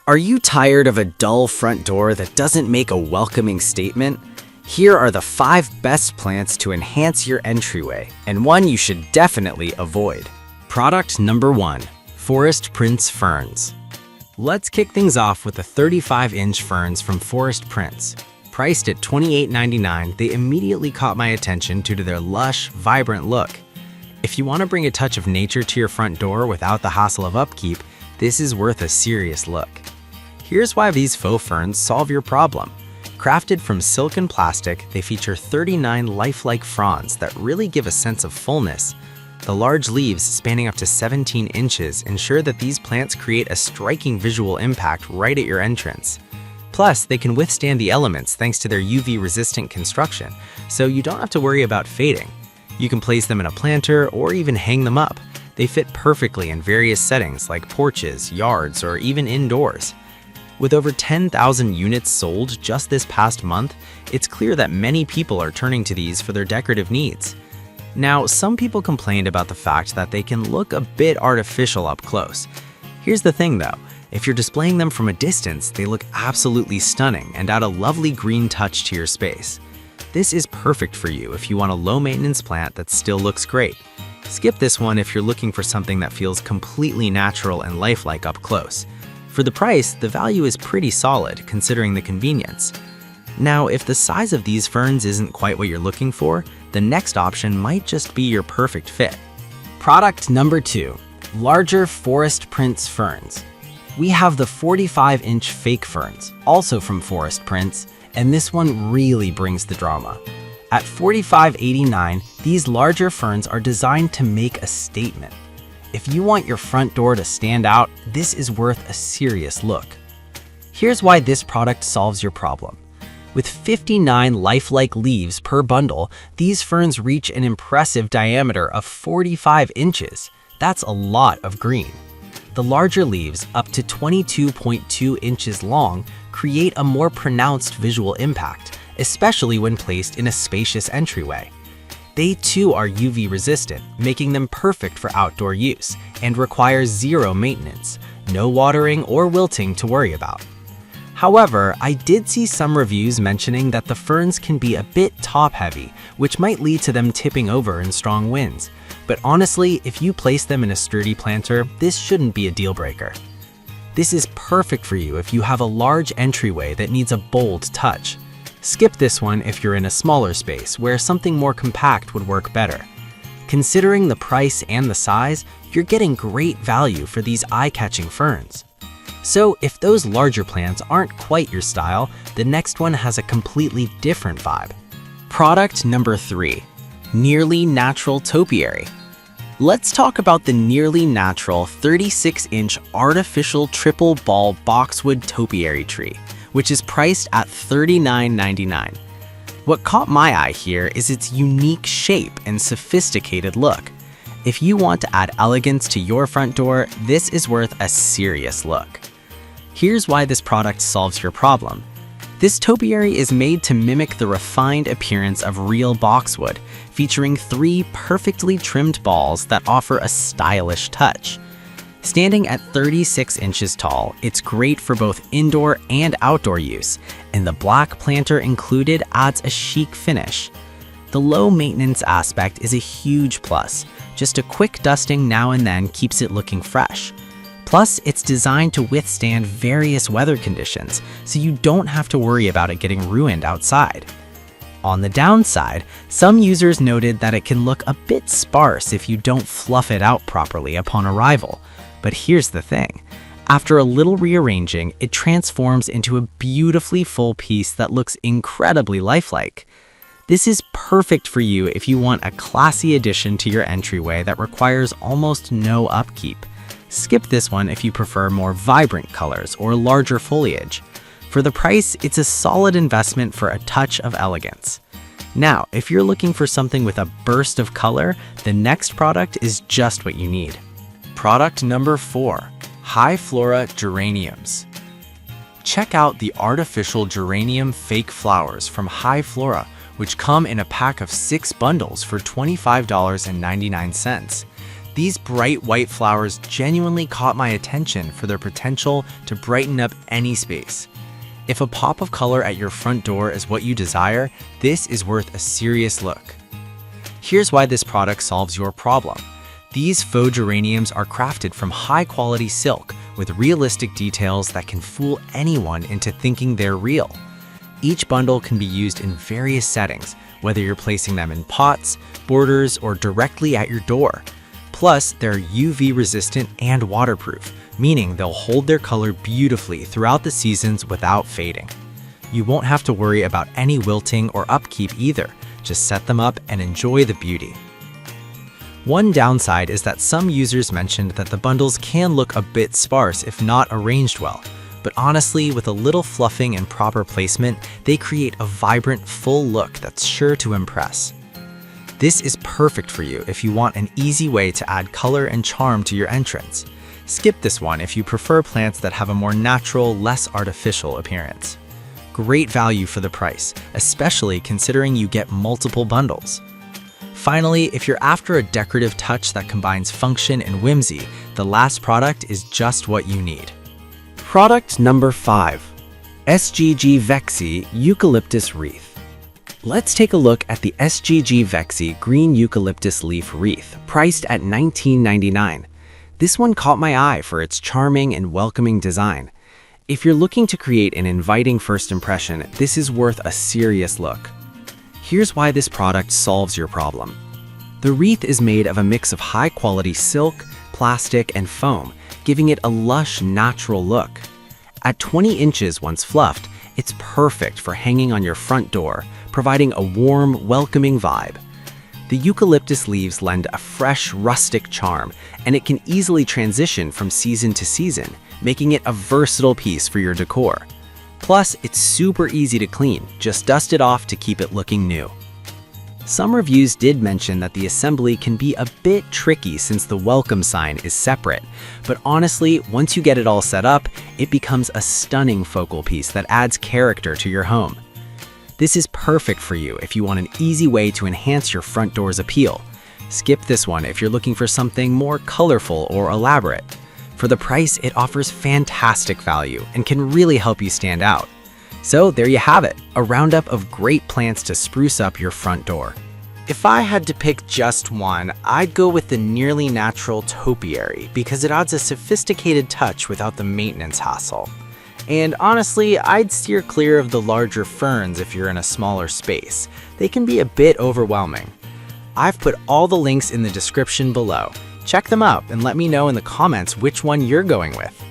Are you tired of a dull front door that doesn't make a welcoming statement? Here are the 5 best plants to enhance your entryway, and one you should definitely avoid. Product number 1, Forest Prince Ferns. Let's kick things off with the 35-inch ferns from Forest Prince. Priced at $28.99, they immediately caught my attention due to their lush, vibrant look. If you want to bring a touch of nature to your front door without the hassle of upkeep, this is worth a serious look. Here's why these faux ferns solve your problem. Crafted from silk and plastic, they feature 39 lifelike fronds that really give a sense of fullness. The large leaves, spanning up to 17 inches, ensure that these plants create a striking visual impact right at your entrance. Plus, they can withstand the elements thanks to their UV-resistant construction, so you don't have to worry about fading. You can place them in a planter or even hang them up. They fit perfectly in various settings like porches, yards, or even indoors. With over 10,000 units sold just this past month, it's clear that many people are turning to these for their decorative needs. Now, some people complained about the fact that they can look a bit artificial up close. Here's the thing though, if you're displaying them from a distance, they look absolutely stunning and add a lovely green touch to your space. This is perfect for you if you want a low-maintenance plant that still looks great. Skip this one if you're looking for something that feels completely natural and lifelike up close. For the price, the value is pretty solid considering the convenience. Now, if the size of these ferns isn't quite what you're looking for, the next option might just be your perfect fit. Product number 2, larger Forest Prince ferns. We have the 45-inch fake ferns, also from Forest Prince, and this one really brings the drama. At $45.89, these larger ferns are designed to make a statement. If you want your front door to stand out, this is worth a serious look. Here's why this product solves your problem. With 59 lifelike leaves per bundle, these ferns reach an impressive diameter of 45 inches. That's a lot of green. The larger leaves, up to 22.2 inches long, create a more pronounced visual impact, especially when placed in a spacious entryway. They too are UV resistant, making them perfect for outdoor use, and require zero maintenance, no watering or wilting to worry about. However, I did see some reviews mentioning that the ferns can be a bit top-heavy, which might lead to them tipping over in strong winds. But honestly, if you place them in a sturdy planter, this shouldn't be a deal breaker. This is perfect for you if you have a large entryway that needs a bold touch. Skip this one if you're in a smaller space where something more compact would work better. Considering the price and the size, you're getting great value for these eye-catching ferns. So if those larger plants aren't quite your style, the next one has a completely different vibe. Product number 3, nearly natural topiary. Let's talk about the nearly natural 36-inch artificial triple ball boxwood topiary tree, which is priced at $39.99. What caught my eye here is its unique shape and sophisticated look. If you want to add elegance to your front door, this is worth a serious look. Here's why this product solves your problem. This topiary is made to mimic the refined appearance of real boxwood, featuring 3 perfectly trimmed balls that offer a stylish touch. Standing at 36 inches tall, it's great for both indoor and outdoor use, and the black planter included adds a chic finish. The low-maintenance aspect is a huge plus. Just a quick dusting now and then keeps it looking fresh. Plus, it's designed to withstand various weather conditions, so you don't have to worry about it getting ruined outside. On the downside, some users noted that it can look a bit sparse if you don't fluff it out properly upon arrival. But here's the thing. After a little rearranging, it transforms into a beautifully full piece that looks incredibly lifelike. This is perfect for you if you want a classy addition to your entryway that requires almost no upkeep. Skip this one if you prefer more vibrant colors or larger foliage. For the price, it's a solid investment for a touch of elegance. Now, if you're looking for something with a burst of color, the next product is just what you need. Product number 4, High Flora Geraniums. Check out the artificial geranium fake flowers from High Flora, which come in a pack of 6 bundles for $25.99. These bright white flowers genuinely caught my attention for their potential to brighten up any space. If a pop of color at your front door is what you desire, this is worth a serious look. Here's why this product solves your problem. These faux geraniums are crafted from high-quality silk with realistic details that can fool anyone into thinking they're real. Each bundle can be used in various settings, whether you're placing them in pots, borders, or directly at your door. Plus, they're UV resistant and waterproof, meaning they'll hold their color beautifully throughout the seasons without fading. You won't have to worry about any wilting or upkeep either. Just set them up and enjoy the beauty. One downside is that some users mentioned that the bundles can look a bit sparse if not arranged well. But honestly, with a little fluffing and proper placement, they create a vibrant, full look that's sure to impress. This is perfect for you if you want an easy way to add color and charm to your entrance. Skip this one if you prefer plants that have a more natural, less artificial appearance. Great value for the price, especially considering you get multiple bundles. Finally, if you're after a decorative touch that combines function and whimsy, the last product is just what you need. Product number 5. SGG Vexy Eucalyptus Wreath. Let's take a look at the SGG Vexy Green Eucalyptus Leaf Wreath, priced at $19.99. This one caught my eye for its charming and welcoming design. If you're looking to create an inviting first impression, this is worth a serious look. Here's why this product solves your problem. The wreath is made of a mix of high-quality silk, plastic, and foam, giving it a lush, natural look. At 20 inches once fluffed, it's perfect for hanging on your front door, providing a warm, welcoming vibe. The eucalyptus leaves lend a fresh, rustic charm, and it can easily transition from season to season, making it a versatile piece for your decor. Plus, it's super easy to clean, just dust it off to keep it looking new. Some reviews did mention that the assembly can be a bit tricky since the welcome sign is separate, but honestly, once you get it all set up, it becomes a stunning focal piece that adds character to your home. This is perfect for you if you want an easy way to enhance your front door's appeal. Skip this one if you're looking for something more colorful or elaborate. For the price, it offers fantastic value and can really help you stand out. So there you have it, a roundup of great plants to spruce up your front door. If I had to pick just one, I'd go with the nearly natural topiary because it adds a sophisticated touch without the maintenance hassle. And honestly, I'd steer clear of the larger ferns if you're in a smaller space. They can be a bit overwhelming. I've put all the links in the description below. Check them out and let me know in the comments which one you're going with.